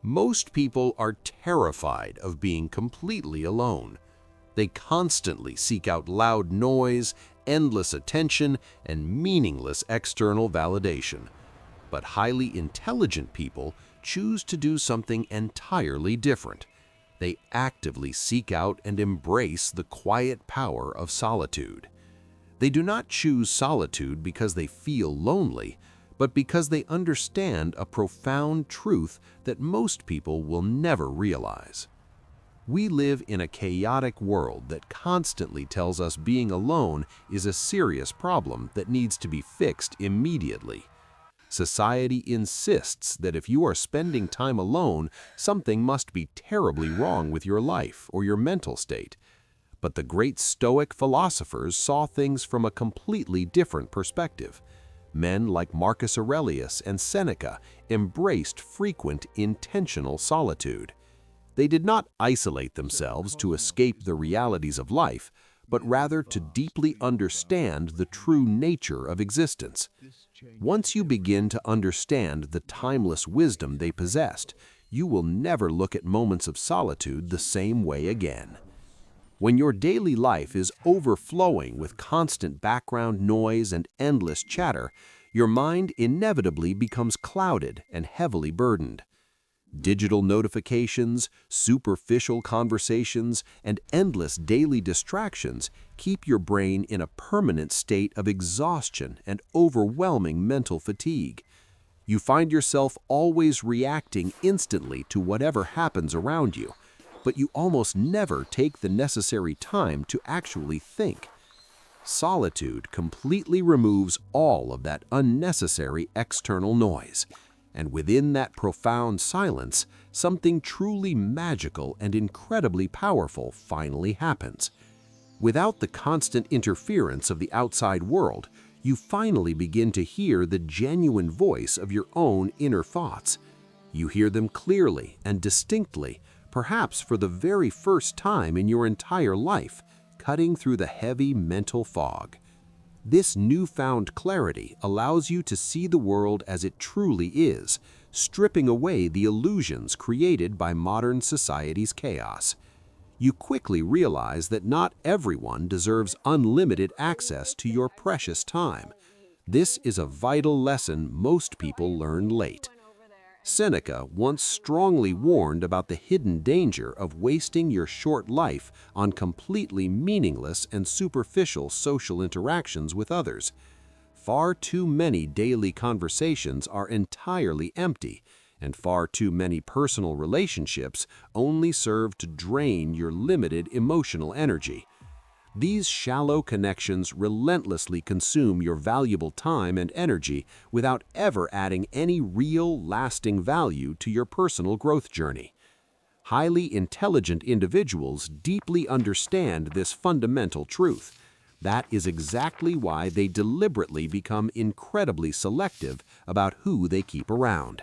Most people are terrified of being completely alone. They constantly seek out loud noise, endless attention, and meaningless external validation. But highly intelligent people choose to do something entirely different. They actively seek out and embrace the quiet power of solitude. They do not choose solitude because they feel lonely, but because they understand a profound truth that most people will never realize. We live in a chaotic world that constantly tells us being alone is a serious problem that needs to be fixed immediately. Society insists that if you are spending time alone, something must be terribly wrong with your life or your mental state. But the great Stoic philosophers saw things from a completely different perspective. Men like Marcus Aurelius and Seneca embraced frequent, intentional solitude. They did not isolate themselves to escape the realities of life, but rather to deeply understand the true nature of existence. Once you begin to understand the timeless wisdom they possessed, you will never look at moments of solitude the same way again. When your daily life is overflowing with constant background noise and endless chatter, your mind inevitably becomes clouded and heavily burdened. Digital notifications, superficial conversations, and endless daily distractions keep your brain in a permanent state of exhaustion and overwhelming mental fatigue. You find yourself always reacting instantly to whatever happens around you, but you almost never take the necessary time to actually think. Solitude completely removes all of that unnecessary external noise, and within that profound silence, something truly magical and incredibly powerful finally happens. Without the constant interference of the outside world, you finally begin to hear the genuine voice of your own inner thoughts. You hear them clearly and distinctly, perhaps for the very first time in your entire life, cutting through the heavy mental fog. This newfound clarity allows you to see the world as it truly is, stripping away the illusions created by modern society's chaos. You quickly realize that not everyone deserves unlimited access to your precious time. This is a vital lesson most people learn late. Seneca once strongly warned about the hidden danger of wasting your short life on completely meaningless and superficial social interactions with others. Far too many daily conversations are entirely empty, and far too many personal relationships only serve to drain your limited emotional energy. These shallow connections relentlessly consume your valuable time and energy without ever adding any real, lasting value to your personal growth journey. Highly intelligent individuals deeply understand this fundamental truth. That is exactly why they deliberately become incredibly selective about who they keep around.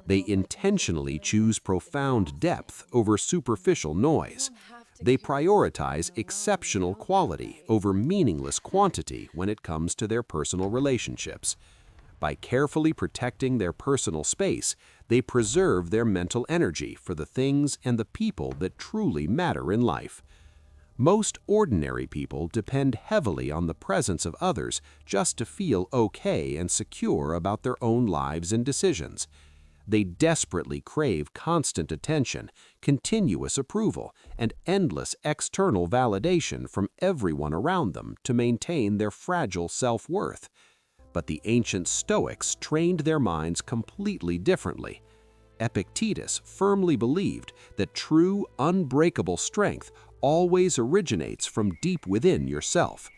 They intentionally choose profound depth over superficial noise. They prioritize exceptional quality over meaningless quantity when it comes to their personal relationships. By carefully protecting their personal space, they preserve their mental energy for the things and the people that truly matter in life. Most ordinary people depend heavily on the presence of others just to feel okay and secure about their own lives and decisions. They desperately crave constant attention, continuous approval, and endless external validation from everyone around them to maintain their fragile self-worth. But the ancient Stoics trained their minds completely differently. Epictetus firmly believed that true, unbreakable strength always originates from deep within yourself.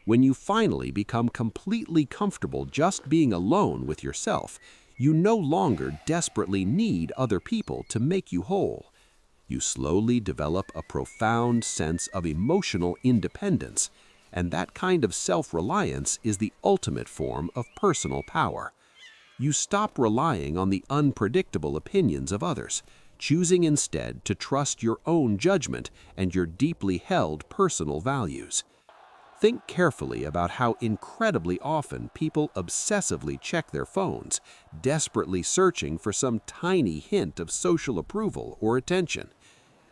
When you finally become completely comfortable just being alone with yourself, you no longer desperately need other people to make you whole. You slowly develop a profound sense of emotional independence, and that kind of self-reliance is the ultimate form of personal power. You stop relying on the unpredictable opinions of others, choosing instead to trust your own judgment and your deeply held personal values. Think carefully about how incredibly often people obsessively check their phones, desperately searching for some tiny hint of social approval or attention.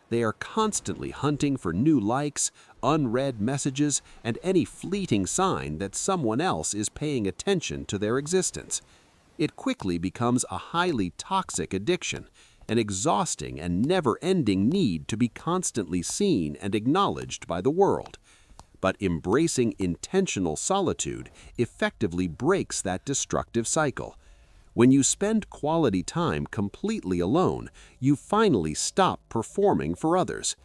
They are constantly hunting for new likes, unread messages, and any fleeting sign that someone else is paying attention to their existence. It quickly becomes a highly toxic addiction, an exhausting and never-ending need to be constantly seen and acknowledged by the world. But embracing intentional solitude effectively breaks that destructive cycle. When you spend quality time completely alone, you finally stop performing for others.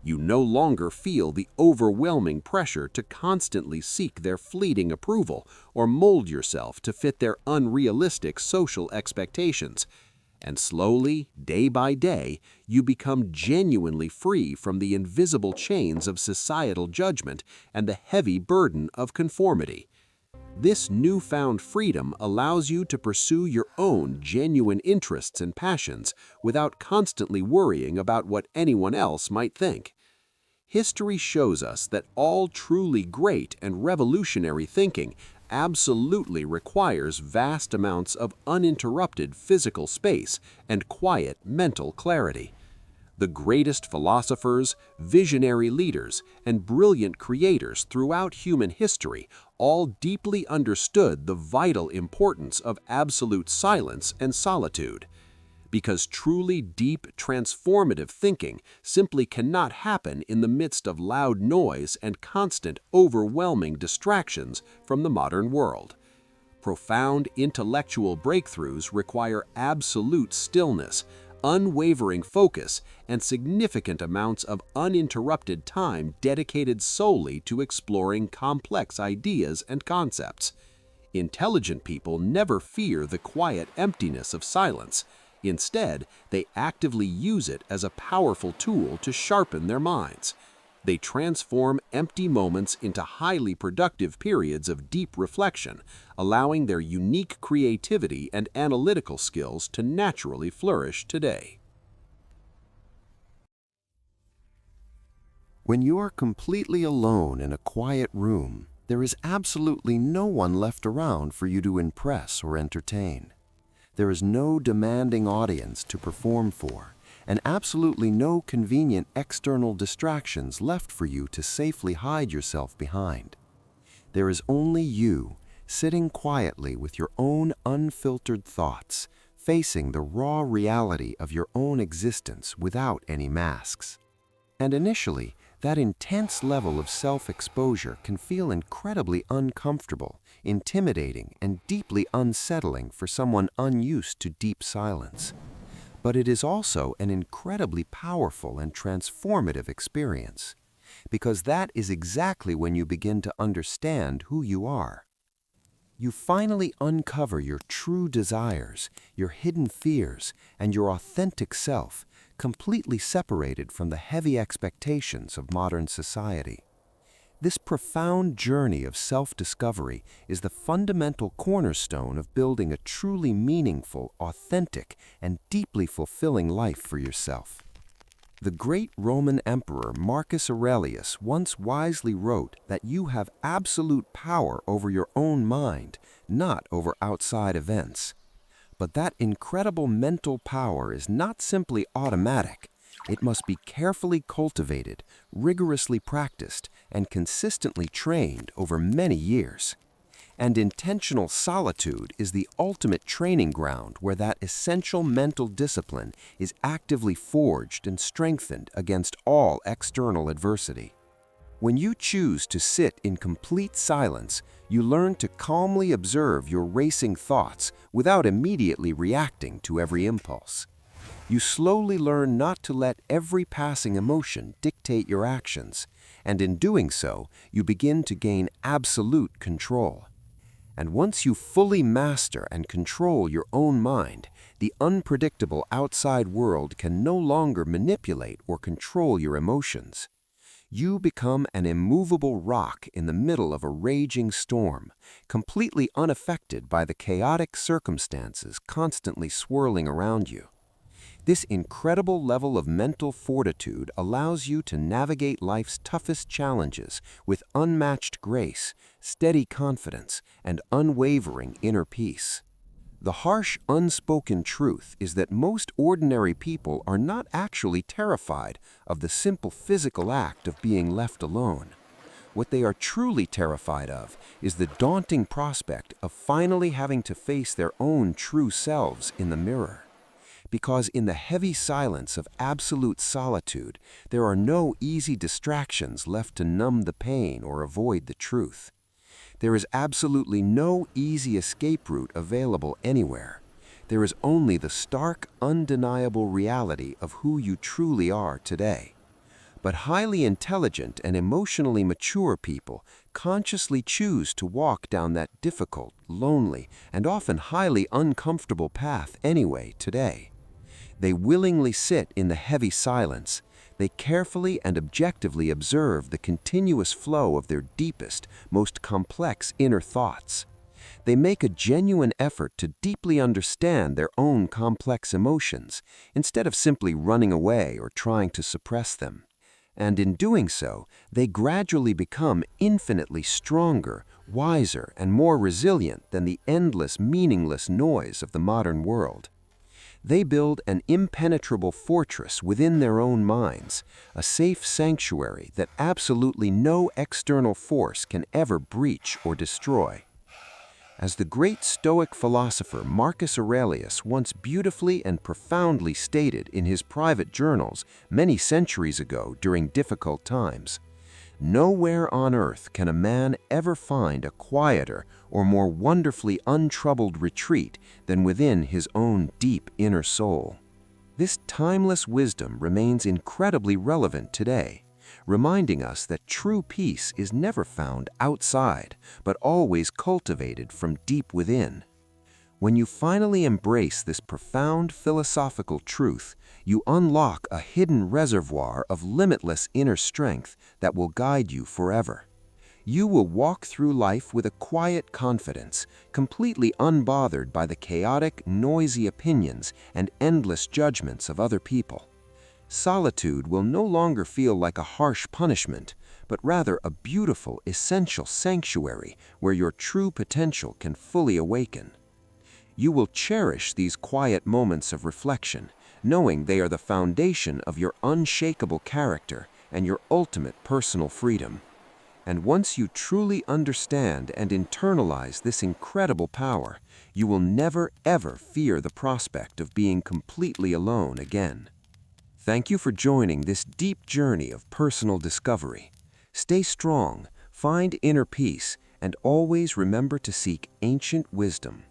You no longer feel the overwhelming pressure to constantly seek their fleeting approval or mold yourself to fit their unrealistic social expectations. And slowly, day by day, you become genuinely free from the invisible chains of societal judgment and the heavy burden of conformity. This newfound freedom allows you to pursue your own genuine interests and passions without constantly worrying about what anyone else might think. History shows us that all truly great and revolutionary thinking absolutely requires vast amounts of uninterrupted physical space and quiet mental clarity. The greatest philosophers, visionary leaders, and brilliant creators throughout human history all deeply understood the vital importance of absolute silence and solitude. Because truly deep, transformative thinking simply cannot happen in the midst of loud noise and constant, overwhelming distractions from the modern world. Profound intellectual breakthroughs require absolute stillness, unwavering focus, and significant amounts of uninterrupted time dedicated solely to exploring complex ideas and concepts. Intelligent people never fear the quiet emptiness of silence. Instead, they actively use it as a powerful tool to sharpen their minds. They transform empty moments into highly productive periods of deep reflection, allowing their unique creativity and analytical skills to naturally flourish today. When you are completely alone in a quiet room, there is absolutely no one left around for you to impress or entertain. There is no demanding audience to perform for, and absolutely no convenient external distractions left for you to safely hide yourself behind. There is only you, sitting quietly with your own unfiltered thoughts, facing the raw reality of your own existence without any masks. And initially, that intense level of self-exposure can feel incredibly uncomfortable, intimidating, and deeply unsettling for someone unused to deep silence. But it is also an incredibly powerful and transformative experience, because that is exactly when you begin to understand who you are. You finally uncover your true desires, your hidden fears, and your authentic self, completely separated from the heavy expectations of modern society. This profound journey of self-discovery is the fundamental cornerstone of building a truly meaningful, authentic, and deeply fulfilling life for yourself. The great Roman emperor Marcus Aurelius once wisely wrote that you have absolute power over your own mind, not over outside events. But that incredible mental power is not simply automatic. It must be carefully cultivated, rigorously practiced, and consistently trained over many years. And intentional solitude is the ultimate training ground where that essential mental discipline is actively forged and strengthened against all external adversity. When you choose to sit in complete silence, you learn to calmly observe your racing thoughts without immediately reacting to every impulse. You slowly learn not to let every passing emotion dictate your actions, and in doing so, you begin to gain absolute control. And once you fully master and control your own mind, the unpredictable outside world can no longer manipulate or control your emotions. You become an immovable rock in the middle of a raging storm, completely unaffected by the chaotic circumstances constantly swirling around you. This incredible level of mental fortitude allows you to navigate life's toughest challenges with unmatched grace, steady confidence, and unwavering inner peace. The harsh, unspoken truth is that most ordinary people are not actually terrified of the simple physical act of being left alone. What they are truly terrified of is the daunting prospect of finally having to face their own true selves in the mirror. Because in the heavy silence of absolute solitude, there are no easy distractions left to numb the pain or avoid the truth. There is absolutely no easy escape route available anywhere. There is only the stark, undeniable reality of who you truly are today. But highly intelligent and emotionally mature people consciously choose to walk down that difficult, lonely, and often highly uncomfortable path anyway today. They willingly sit in the heavy silence. They carefully and objectively observe the continuous flow of their deepest, most complex inner thoughts. They make a genuine effort to deeply understand their own complex emotions, instead of simply running away or trying to suppress them. And in doing so, they gradually become infinitely stronger, wiser, and more resilient than the endless, meaningless noise of the modern world. They build an impenetrable fortress within their own minds, a safe sanctuary that absolutely no external force can ever breach or destroy. As the great Stoic philosopher Marcus Aurelius once beautifully and profoundly stated in his private journals many centuries ago during difficult times, "Nowhere on earth can a man ever find a quieter or more wonderfully untroubled retreat than within his own deep inner soul." This timeless wisdom remains incredibly relevant today, reminding us that true peace is never found outside, but always cultivated from deep within. When you finally embrace this profound philosophical truth, you unlock a hidden reservoir of limitless inner strength that will guide you forever. You will walk through life with a quiet confidence, completely unbothered by the chaotic, noisy opinions and endless judgments of other people. Solitude will no longer feel like a harsh punishment, but rather a beautiful, essential sanctuary where your true potential can fully awaken. You will cherish these quiet moments of reflection, knowing they are the foundation of your unshakable character and your ultimate personal freedom. And once you truly understand and internalize this incredible power, you will never, ever fear the prospect of being completely alone again. Thank you for joining this deep journey of personal discovery. Stay strong, find inner peace, and always remember to seek ancient wisdom.